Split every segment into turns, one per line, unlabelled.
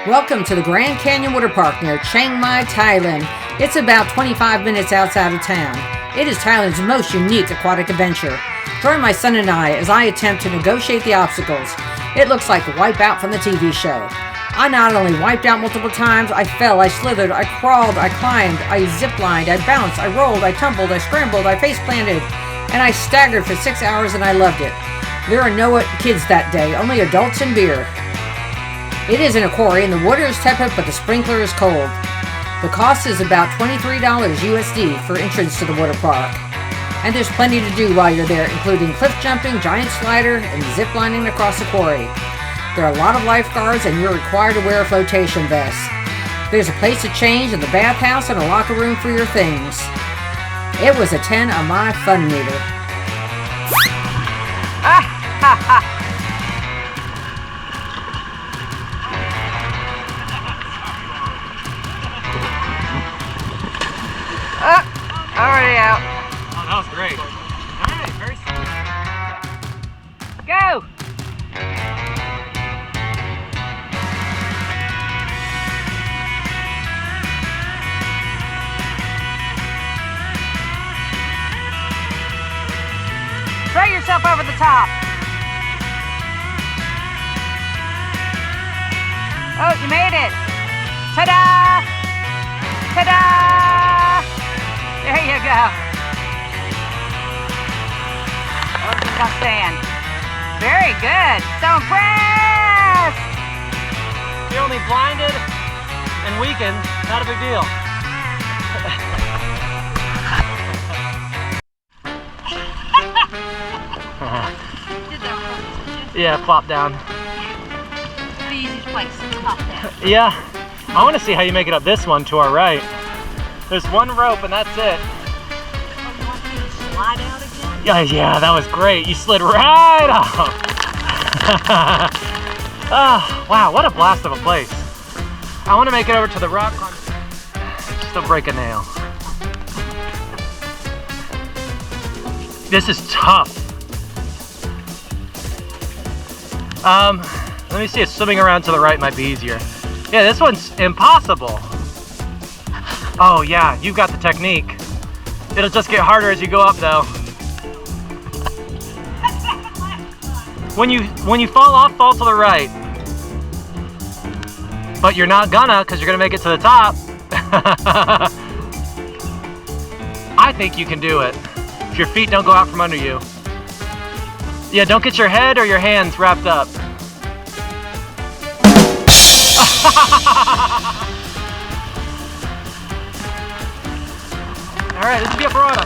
Welcome to the Grand Canyon Water Park near Chiang Rai, Thailand. It's about 25 minutes outside of town. It is Thailand's most unique aquatic adventure. Join my son and I as I attempt to negotiate the obstacles. It looks like Wipeout from the TV show. I not only wiped out multiple times, I fell, I slithered, I crawled, I climbed, I ziplined, I bounced, I rolled, I tumbled, I scrambled, I face planted, and I staggered for 6 hours and I loved it. There are no kids that day, only adults and beer. It is in a quarry and the water is tepid but the sprinkler is cold. The cost is about $23 USD for entrance to the water park. And there's plenty to do while you're there, including cliff jumping, giant slider, and zip lining across the quarry. There are a lot of lifeguards and you're required to wear a flotation vest. There's a place to change in the bathhouse and a locker room for your things. It was a 10 on my fun meter.
Already out.
Oh, that was great. All right, very smart.
Go! Throw yourself over the top. Oh, you made it. Ta-da! Ta-da! There you go. Oh, just on sand. Very good. So impressed.
You're only blinded and weakened. Not a big deal. Yeah, plop down.
The easiest place to plop down.
Yeah. I want to see how you make it up this one to our right. There's one rope and that's it.
Oh, you want me to slide out again?
Yeah, that was great. You slid right off. Oh, wow, what a blast of a place. I want to make it over to the rock on. Still break a nail. This is tough. Let me see if swimming around to the right might be easier. Yeah, this one's impossible. Oh yeah, you've got the technique. It'll just get harder as you go up though. When you fall off, fall to the right. But you're not gonna, because you're gonna make it to the top. I think you can do it. If your feet don't go out from under you. Yeah, don't get your head or your hands wrapped up. All right, this is the Parada.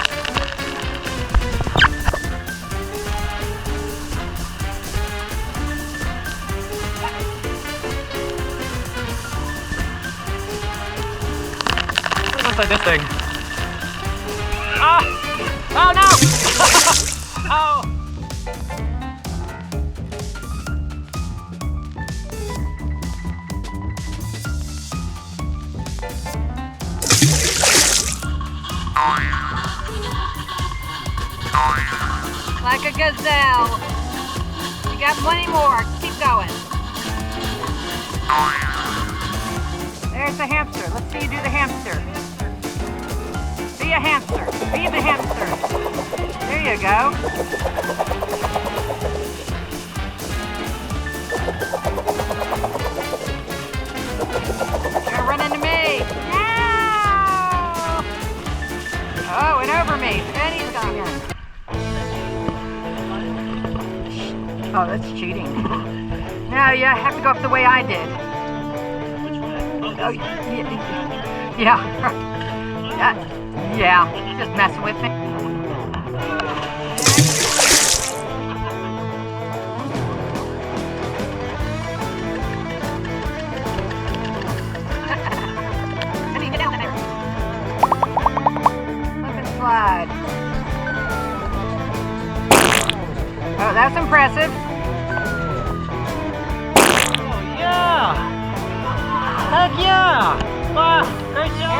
Looks like this thing. Ah! Oh no! Oh!
Like a gazelle. You got plenty more. Keep going. There's the hamster. Let's see you do the hamster. Be a hamster. Be the hamster. There you go. You're gonna run into me. No! Oh, and over me. And he's gone. Oh, that's cheating. No, you have to go up the way I did.
Which way?
Oh, yeah. Yeah, just messing with me. Let me get down there. Slip and slide. Oh, that's impressive.
Oh yeah! Heck yeah! Wow, great job!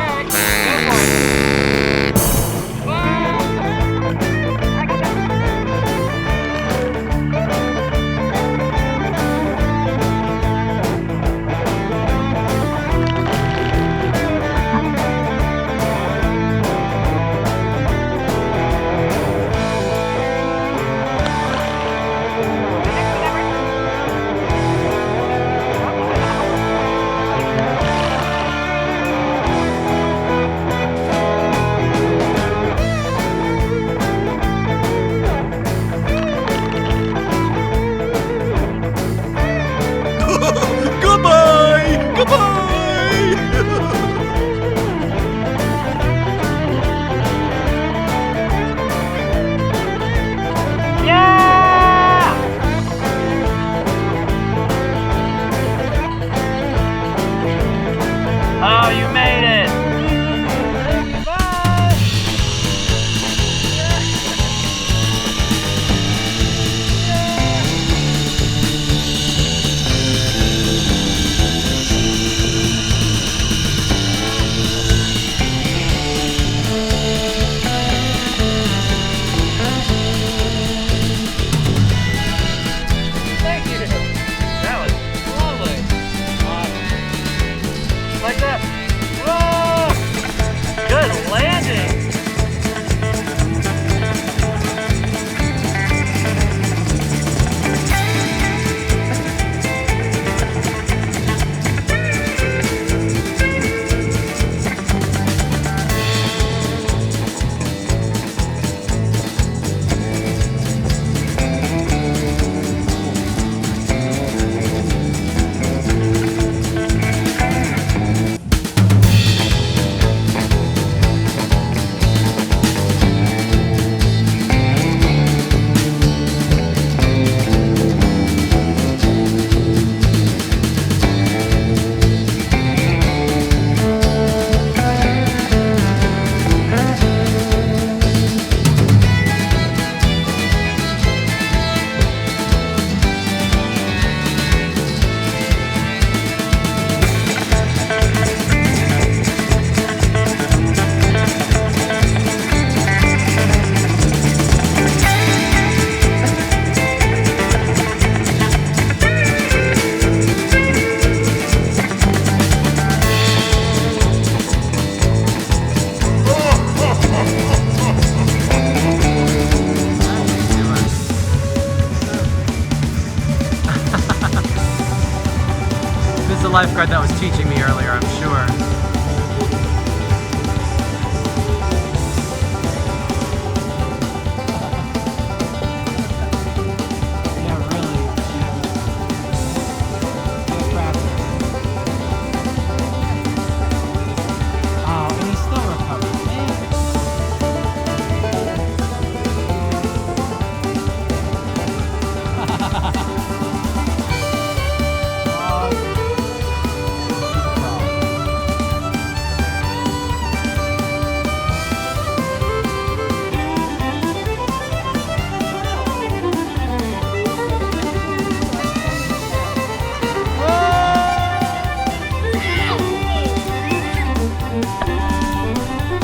lifeguard that was teaching me earlier, I'm sure.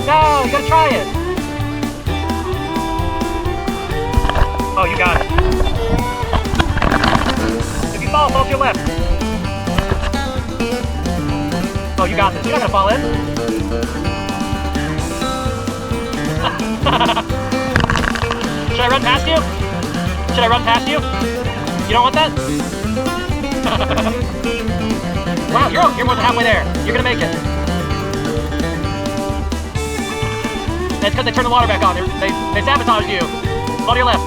No, you gotta try it. Oh, you got it. If you fall to your left. Oh, you got this. You're not gonna fall in. Should I run past you? Should I run past you? You don't want that? Wow, you're more than halfway there. You're gonna make it. That's because they turned the water back on. They sabotaged you. Fall to your left.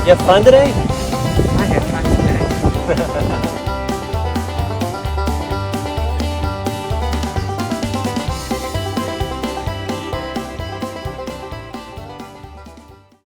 You have fun today?
I had fun today.